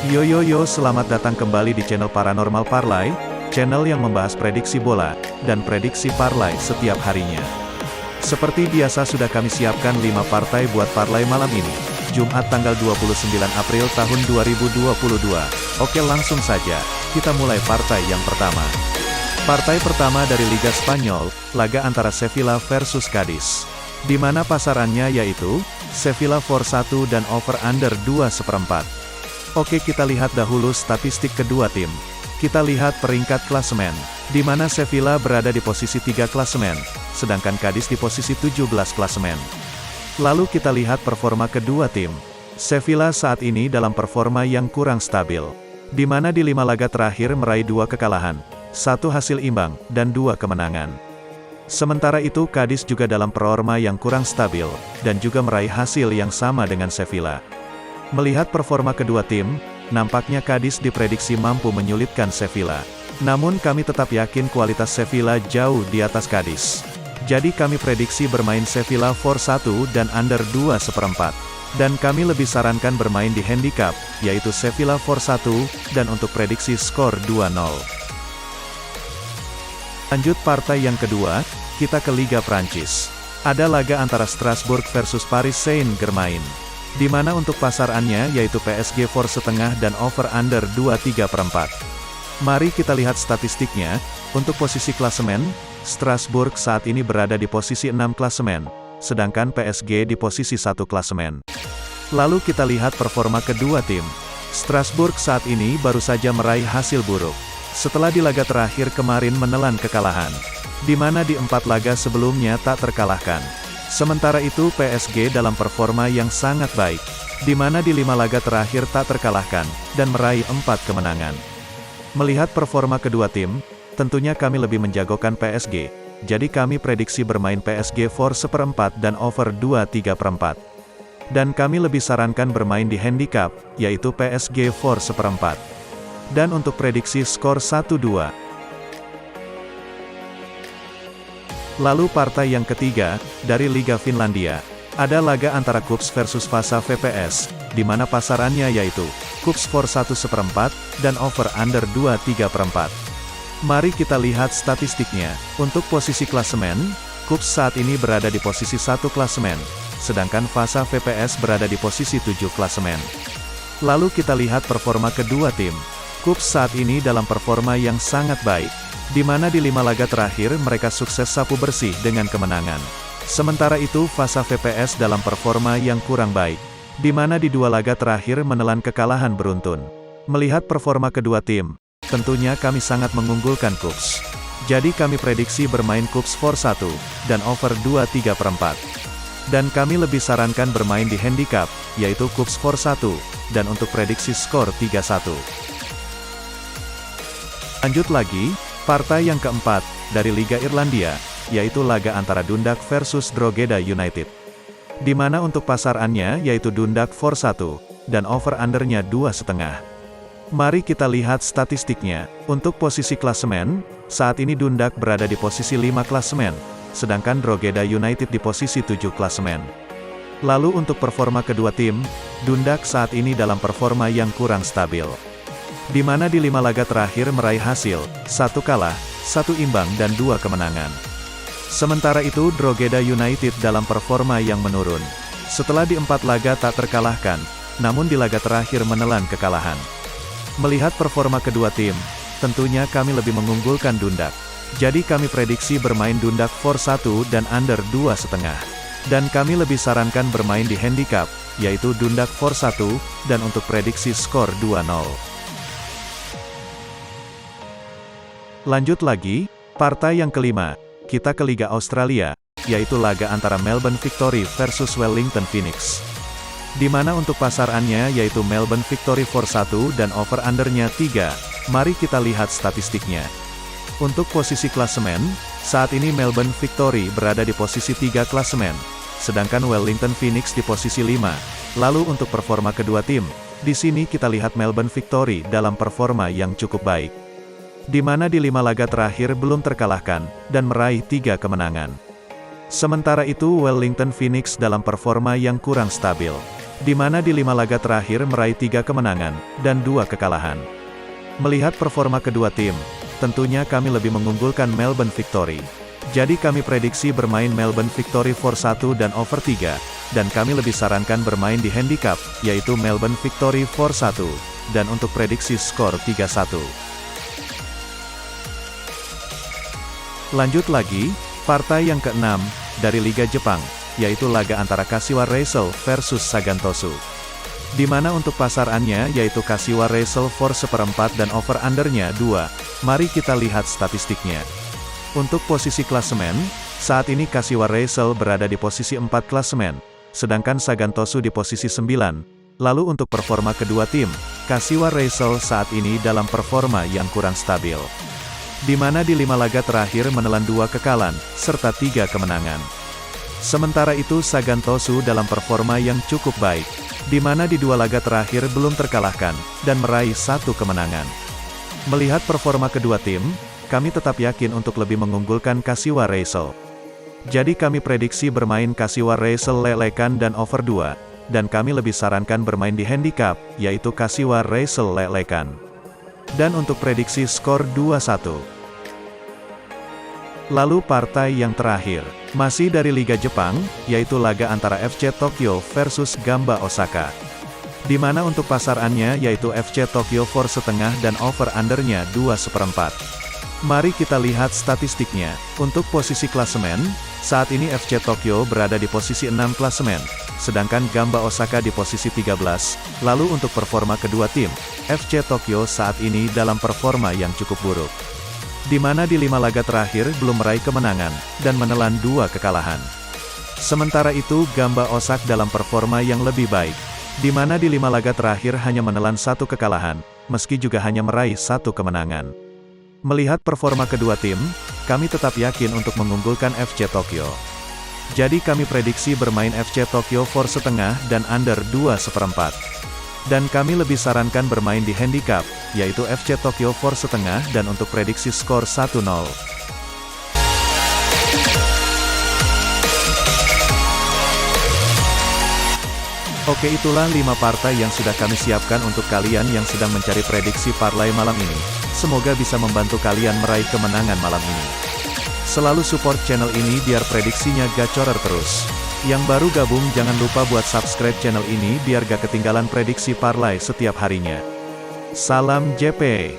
Yo yo yo, selamat datang kembali di channel Paranormal Parlay, channel yang membahas prediksi bola, dan prediksi parlay setiap harinya. Seperti biasa sudah kami siapkan 5 partai buat parlay malam ini, Jumat tanggal 29 April tahun 2022. Oke, langsung saja, kita mulai partai yang pertama. Partai pertama dari Liga Spanyol, laga antara Sevilla versus Cadiz. Di mana pasarannya yaitu, Sevilla for 1 dan over-under 2/4. Oke, kita lihat dahulu statistik kedua tim. Kita lihat peringkat klasemen, di mana Sevilla berada di posisi 3 klasemen, sedangkan Cadiz di posisi 17 klasemen. Lalu kita lihat performa kedua tim. Sevilla saat ini dalam performa yang kurang stabil, di mana di 5 laga terakhir meraih 2 kekalahan, 1 hasil imbang, dan 2 kemenangan. Sementara itu Cadiz juga dalam performa yang kurang stabil, dan juga meraih hasil yang sama dengan Sevilla. Melihat performa kedua tim, nampaknya Cadiz diprediksi mampu menyulitkan Sevilla. Namun kami tetap yakin kualitas Sevilla jauh di atas Cadiz. Jadi kami prediksi bermain Sevilla for 1 dan under 2/4. Dan kami lebih sarankan bermain di handicap, yaitu Sevilla for 1, dan untuk prediksi skor 2-0. Lanjut partai yang kedua, kita ke Liga Prancis. Ada laga antara Strasbourg versus Paris Saint-Germain. Di mana untuk pasarannya yaitu PSG for setengah dan over-under 2/3. Mari kita lihat statistiknya. Untuk posisi klasemen, Strasbourg saat ini berada di posisi 6 klasemen, sedangkan PSG di posisi 1 klasemen. Lalu kita lihat performa kedua tim. Strasbourg saat ini baru saja meraih hasil buruk, setelah di laga terakhir kemarin menelan kekalahan, di mana di 4 laga sebelumnya tak terkalahkan. Sementara itu PSG dalam performa yang sangat baik, di mana di 5 laga terakhir tak terkalahkan, dan meraih 4 kemenangan. Melihat performa kedua tim, tentunya kami lebih menjagokan PSG, jadi kami prediksi bermain PSG for 1/4 dan over 2/3. Dan kami lebih sarankan bermain di handicap, yaitu PSG for 1/4. Dan untuk prediksi skor 1-2. Lalu partai yang ketiga, dari Liga Finlandia. Ada laga antara KuPS versus Vasa VPS, di mana pasarannya yaitu, KuPS for 1/4, dan over-under 2/3. Mari kita lihat statistiknya. Untuk posisi klasemen, KuPS saat ini berada di posisi 1 klasemen, sedangkan Vasa VPS berada di posisi 7 klasemen. Lalu kita lihat performa kedua tim. KuPS saat ini dalam performa yang sangat baik, di mana di 5 laga terakhir mereka sukses sapu bersih dengan kemenangan. Sementara itu Vasa VPS dalam performa yang kurang baik, di mana di 2 laga terakhir menelan kekalahan beruntun. Melihat performa kedua tim, tentunya kami sangat mengunggulkan KuPS. Jadi kami prediksi bermain KuPS for 1, dan over 2/3. Dan kami lebih sarankan bermain di handicap, yaitu KuPS for 1, dan untuk prediksi skor 3-1. Lanjut lagi, partai yang keempat, dari Liga Irlandia, yaitu laga antara Dundalk versus Drogheda United. Di mana untuk pasarannya yaitu Dundalk for 1, dan over-undernya 2,5. Mari kita lihat statistiknya. Untuk posisi klasemen, saat ini Dundalk berada di posisi 5 klasemen, sedangkan Drogheda United di posisi 7 klasemen. Lalu untuk performa kedua tim, Dundalk saat ini dalam performa yang kurang stabil, di mana di 5 laga terakhir meraih hasil, 1 kalah, 1 imbang dan 2 kemenangan. Sementara itu Drogheda United dalam performa yang menurun, setelah di 4 laga tak terkalahkan, namun di laga terakhir menelan kekalahan. Melihat performa kedua tim, tentunya kami lebih mengunggulkan Dundalk. Jadi kami prediksi bermain Dundalk for 1 dan under 2,5. Dan kami lebih sarankan bermain di handicap, yaitu Dundalk for 1, dan untuk prediksi skor 2-0. Lanjut lagi, partai yang kelima, kita ke Liga Australia, yaitu laga antara Melbourne Victory versus Wellington Phoenix. Di mana untuk pasarannya yaitu Melbourne Victory for 1 dan over-undernya 3. Mari kita lihat statistiknya. Untuk posisi klasemen, saat ini Melbourne Victory berada di posisi 3 klasemen, sedangkan Wellington Phoenix di posisi 5. Lalu untuk performa kedua tim, di sini kita lihat Melbourne Victory dalam performa yang cukup baik, di mana di 5 laga terakhir belum terkalahkan, dan meraih 3 kemenangan. Sementara itu Wellington Phoenix dalam performa yang kurang stabil, di mana di 5 laga terakhir meraih 3 kemenangan, dan 2 kekalahan. Melihat performa kedua tim, tentunya kami lebih mengunggulkan Melbourne Victory. Jadi kami prediksi bermain Melbourne Victory for 1 dan over 3, dan kami lebih sarankan bermain di handicap, yaitu Melbourne Victory for 1, dan untuk prediksi skor 3-1. Lanjut lagi, partai yang ke-6, dari Liga Jepang, yaitu laga antara Kashiwa Reysol versus Sagan Tosu. Di mana untuk pasarannya yaitu Kashiwa Reysol for 1/4 dan over-undernya 2, mari kita lihat statistiknya. Untuk posisi klasemen, saat ini Kashiwa Reysol berada di posisi 4 klasemen, sedangkan Sagan Tosu di posisi 9. Lalu untuk performa kedua tim, Kashiwa Reysol saat ini dalam performa yang kurang stabil. Di mana di 5 laga terakhir menelan 2 kekalahan, serta 3 kemenangan. Sementara itu Sagan Tosu dalam performa yang cukup baik, di mana di 2 laga terakhir belum terkalahkan, dan meraih 1 kemenangan. Melihat performa kedua tim, kami tetap yakin untuk lebih mengunggulkan Kashiwa Reysol. Jadi kami prediksi bermain Kashiwa Reysol lelekan dan over 2, dan kami lebih sarankan bermain di handicap, yaitu Kashiwa Reysol lelekan. Dan untuk prediksi skor 2-1. Lalu partai yang terakhir, masih dari Liga Jepang, yaitu laga antara FC Tokyo versus Gamba Osaka. Di mana untuk pasarannya yaitu FC Tokyo for 1/2 dan over-undernya 2/4. Mari kita lihat statistiknya. Untuk posisi klasemen, saat ini FC Tokyo berada di posisi 6 klasemen, sedangkan Gamba Osaka di posisi 13. Lalu untuk performa kedua tim, FC Tokyo saat ini dalam performa yang cukup buruk. Di mana di 5 laga terakhir belum meraih kemenangan, dan menelan 2 kekalahan. Sementara itu Gamba Osaka dalam performa yang lebih baik, di mana di 5 laga terakhir hanya menelan 1 kekalahan, meski juga hanya meraih 1 kemenangan. Melihat performa kedua tim, kami tetap yakin untuk mengunggulkan FC Tokyo. Jadi kami prediksi bermain FC Tokyo for 1/2 dan under 2/4. Dan kami lebih sarankan bermain di handicap, yaitu FC Tokyo for 1/2 dan untuk prediksi skor 1-0. Oke, itulah 5 partai yang sudah kami siapkan untuk kalian yang sedang mencari prediksi parlay malam ini. Semoga bisa membantu kalian meraih kemenangan malam ini. Selalu support channel ini biar prediksinya gacorer terus. Yang baru gabung jangan lupa buat subscribe channel ini biar gak ketinggalan prediksi parlay setiap harinya. Salam JP.